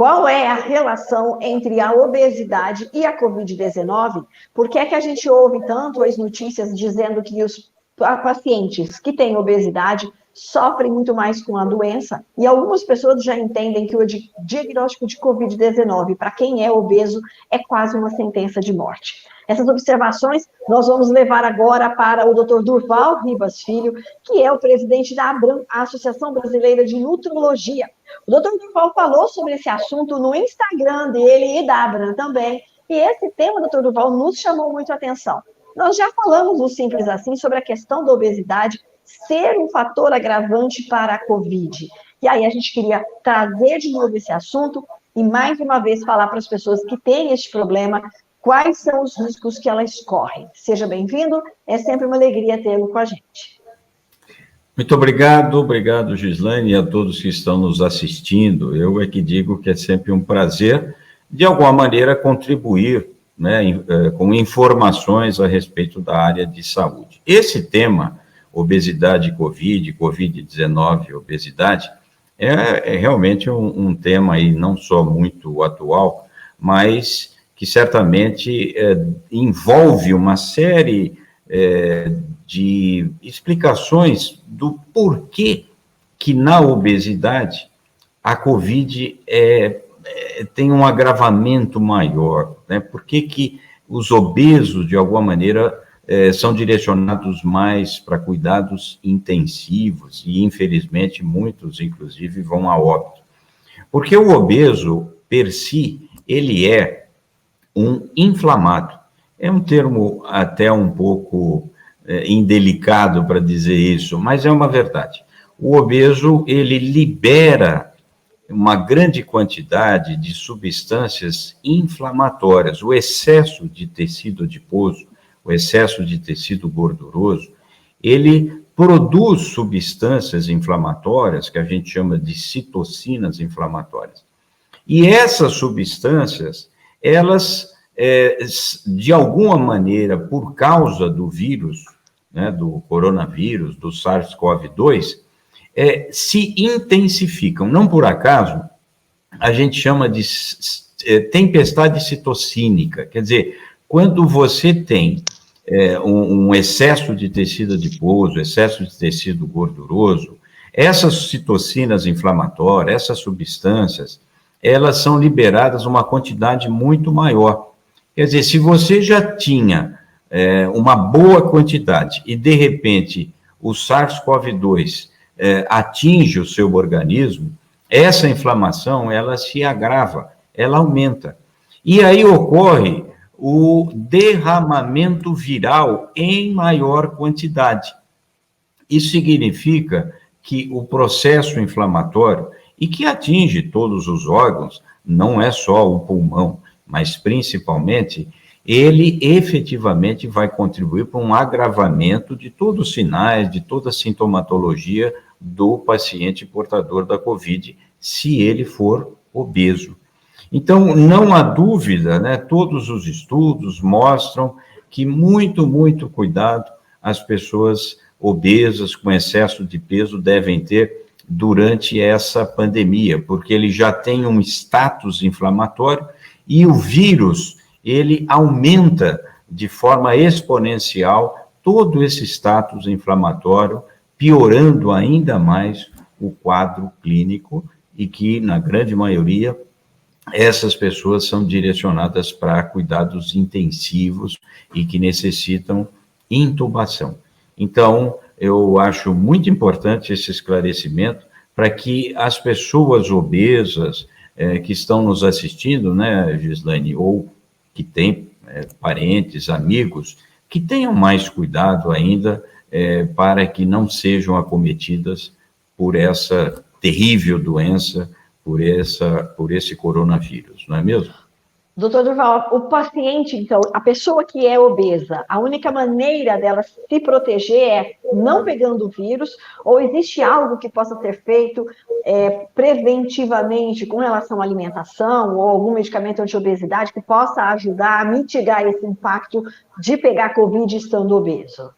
Qual é a relação entre a obesidade e a Covid-19? Por que é que a gente ouve tanto as notícias dizendo que os pacientes que têm obesidade sofrem muito mais com a doença? E algumas pessoas já entendem que o diagnóstico de Covid-19, para quem é obeso, é quase uma sentença de morte. Essas observações nós vamos levar agora para o Dr. Durval Ribas Filho, que é o presidente da ABRAM, a Associação Brasileira de Nutrologia. O Dr. Durval falou sobre esse assunto no Instagram dele e da ABRAM também, e esse tema, Dr. Durval, nos chamou muito a atenção. Nós já falamos no Simples Assim sobre a questão da obesidade ser um fator agravante para a Covid. E aí a gente queria trazer de novo esse assunto e mais uma vez falar para as pessoas que têm este problema quais são os riscos que elas correm. Seja bem-vindo, é sempre uma alegria tê-lo com a gente. Muito obrigado, Gislaine, e a todos que estão nos assistindo. Eu é que digo que é sempre um prazer, de alguma maneira, contribuir, né, com informações a respeito da área de saúde. Esse tema, obesidade e Covid-19, obesidade, é realmente um tema aí não só muito atual, mas que certamente envolve uma série de explicações do porquê que na obesidade a Covid tem um agravamento maior, né? Por que os obesos, de alguma maneira, são direcionados mais para cuidados intensivos e, infelizmente, muitos, inclusive, vão a óbito. Porque o obeso, per si, ele é um inflamado. É um termo até um pouco indelicado para dizer isso, mas é uma verdade. O obeso, ele libera uma grande quantidade de substâncias inflamatórias. O excesso de tecido adiposo, o excesso de tecido gorduroso, ele produz substâncias inflamatórias, que a gente chama de citocinas inflamatórias. E essas substâncias, elas, de alguma maneira, por causa do vírus, né, do coronavírus, do SARS-CoV-2, se intensificam. Não por acaso, a gente chama de tempestade citocínica. Quer dizer, quando você tem um excesso de tecido adiposo, excesso de tecido gorduroso, essas citocinas inflamatórias, essas substâncias, elas são liberadas uma quantidade muito maior. Quer dizer, se você já tinha uma boa quantidade e, de repente, o SARS-CoV-2 atinge o seu organismo, essa inflamação, ela se agrava, ela aumenta. E aí ocorre o derramamento viral em maior quantidade. Isso significa que o processo inflamatório, e que atinge todos os órgãos, não é só o pulmão, mas principalmente, ele efetivamente vai contribuir para um agravamento de todos os sinais, de toda a sintomatologia do paciente portador da Covid, se ele for obeso. Então, não há dúvida, né, todos os estudos mostram que muito cuidado as pessoas obesas com excesso de peso devem ter durante essa pandemia, porque ele já tem um status inflamatório e o vírus, ele aumenta de forma exponencial todo esse status inflamatório, piorando ainda mais o quadro clínico e que, na grande maioria, essas pessoas são direcionadas para cuidados intensivos e que necessitam intubação. Então, eu acho muito importante esse esclarecimento para que as pessoas obesas que estão nos assistindo, né, Gislaine, ou que têm parentes, amigos, que tenham mais cuidado ainda para que não sejam acometidas por essa terrível doença, por esse coronavírus, não é mesmo? Doutor Durval, o paciente, então, a pessoa que é obesa, a única maneira dela se proteger é não pegando o vírus, ou existe algo que possa ser feito preventivamente com relação à alimentação, ou algum medicamento anti-obesidade que possa ajudar a mitigar esse impacto de pegar Covid estando obeso?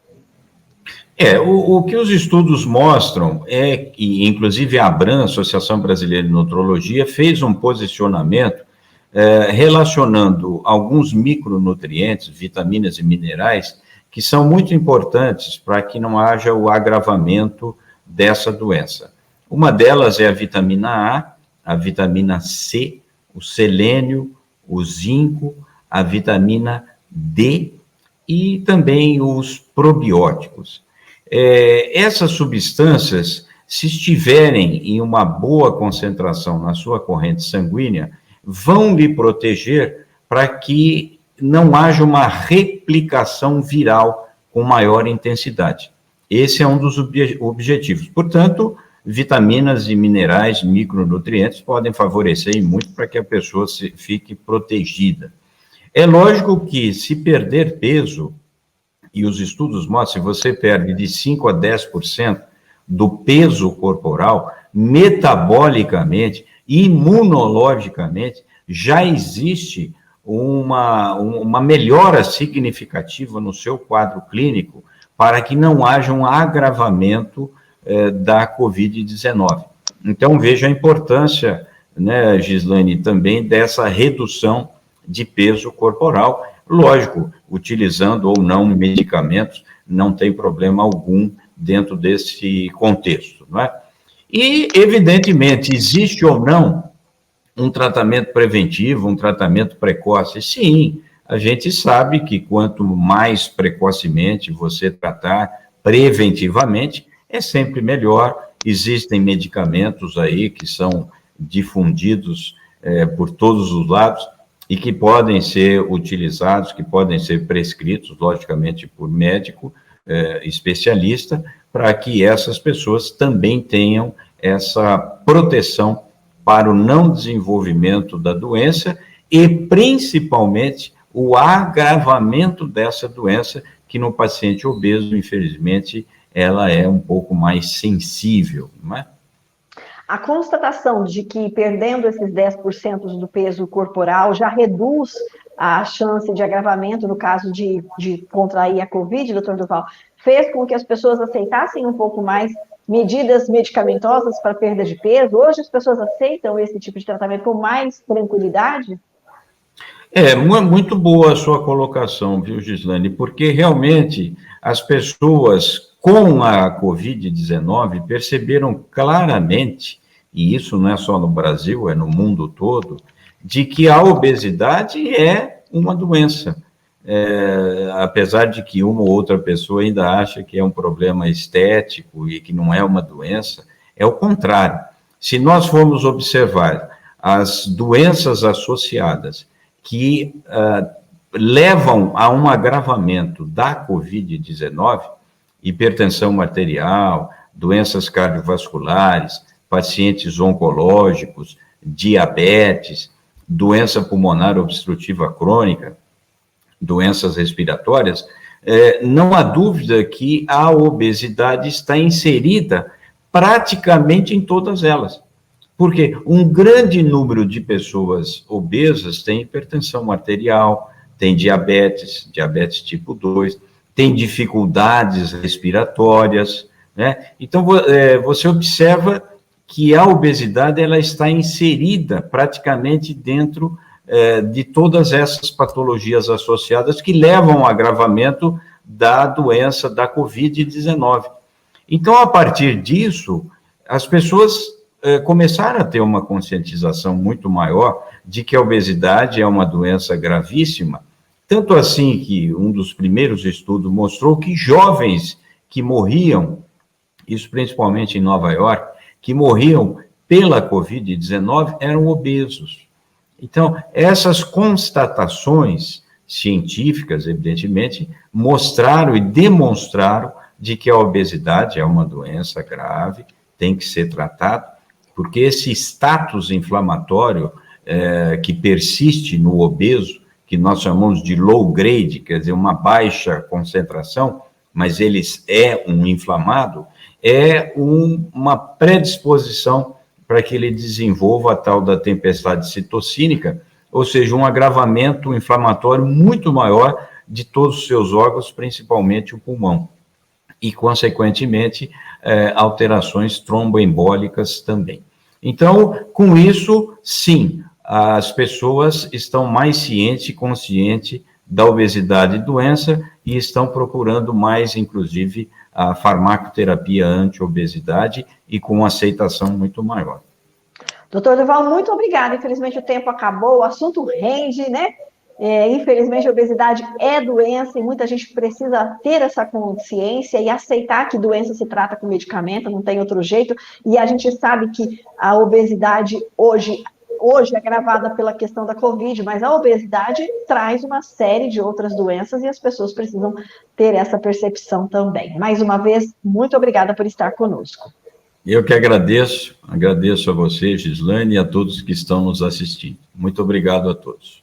O que os estudos mostram é que, inclusive, a ABRAM, Associação Brasileira de Nutrologia, fez um posicionamento relacionando alguns micronutrientes, vitaminas e minerais, que são muito importantes para que não haja o agravamento dessa doença. Uma delas é a vitamina A vitamina C, o selênio, o zinco, a vitamina D e também os probióticos. Essas substâncias, se estiverem em uma boa concentração na sua corrente sanguínea, vão lhe proteger para que não haja uma replicação viral com maior intensidade. Esse é um dos objetivos. Portanto, vitaminas e minerais, micronutrientes, podem favorecer muito para que a pessoa fique protegida. É lógico que, se perder peso, e os estudos mostram, se você perde de 5% a 10% do peso corporal, metabolicamente, imunologicamente, já existe uma melhora significativa no seu quadro clínico para que não haja um agravamento da Covid-19. Então, veja a importância, né, Gislaine, também dessa redução de peso corporal, lógico, utilizando ou não medicamentos, não tem problema algum dentro desse contexto, não é? E, evidentemente, existe ou não um tratamento preventivo, um tratamento precoce? Sim, a gente sabe que quanto mais precocemente você tratar preventivamente, é sempre melhor. Existem medicamentos aí que são difundidos por todos os lados e que podem ser utilizados, que podem ser prescritos, logicamente, por médico especialista, para que essas pessoas também tenham essa proteção para o não desenvolvimento da doença e, principalmente, o agravamento dessa doença, que no paciente obeso, infelizmente, ela é um pouco mais sensível, não é? A constatação de que perdendo esses 10% do peso corporal já reduz a chance de agravamento no caso de contrair a Covid, doutor Durval, fez com que as pessoas aceitassem um pouco mais medidas medicamentosas para perda de peso? Hoje as pessoas aceitam esse tipo de tratamento com mais tranquilidade? Muito boa a sua colocação, viu, Gislaine? Porque realmente as pessoas com a Covid-19 perceberam claramente, e isso não é só no Brasil, é no mundo todo, de que a obesidade é uma doença. Apesar de que uma ou outra pessoa ainda acha que é um problema estético e que não é uma doença, é o contrário. Se nós formos observar as doenças associadas que levam a um agravamento da Covid-19, hipertensão arterial, doenças cardiovasculares, pacientes oncológicos, diabetes, doença pulmonar obstrutiva crônica, doenças respiratórias, não há dúvida que a obesidade está inserida praticamente em todas elas. Porque um grande número de pessoas obesas tem hipertensão arterial, tem diabetes tipo 2, tem dificuldades respiratórias, né? Então, você observa que a obesidade ela está inserida praticamente dentro de todas essas patologias associadas que levam ao agravamento da doença da Covid-19. Então, a partir disso, as pessoas começaram a ter uma conscientização muito maior de que a obesidade é uma doença gravíssima, tanto assim que um dos primeiros estudos mostrou que jovens que morriam, isso principalmente em Nova York, que morriam pela Covid-19 eram obesos. Então, essas constatações científicas, evidentemente, mostraram e demonstraram de que a obesidade é uma doença grave, tem que ser tratada, porque esse status inflamatório que persiste no obeso, que nós chamamos de low grade, quer dizer, uma baixa concentração, mas ele é um inflamado, é uma predisposição para que ele desenvolva a tal da tempestade citocínica, ou seja, um agravamento inflamatório muito maior de todos os seus órgãos, principalmente o pulmão. e, consequentemente, alterações tromboembólicas também. Então, com isso, sim, as pessoas estão mais cientes e conscientes da obesidade e doença e estão procurando mais, inclusive, a farmacoterapia anti-obesidade e com aceitação muito maior. Doutor Durval, muito obrigada. Infelizmente o tempo acabou, o assunto rende, né? Infelizmente a obesidade é doença e muita gente precisa ter essa consciência e aceitar que doença se trata com medicamento, não tem outro jeito. E a gente sabe que a obesidade hoje é agravada pela questão da Covid, mas a obesidade traz uma série de outras doenças e as pessoas precisam ter essa percepção também. Mais uma vez, muito obrigada por estar conosco. Eu que agradeço a você, Gislaine, e a todos que estão nos assistindo. Muito obrigado a todos.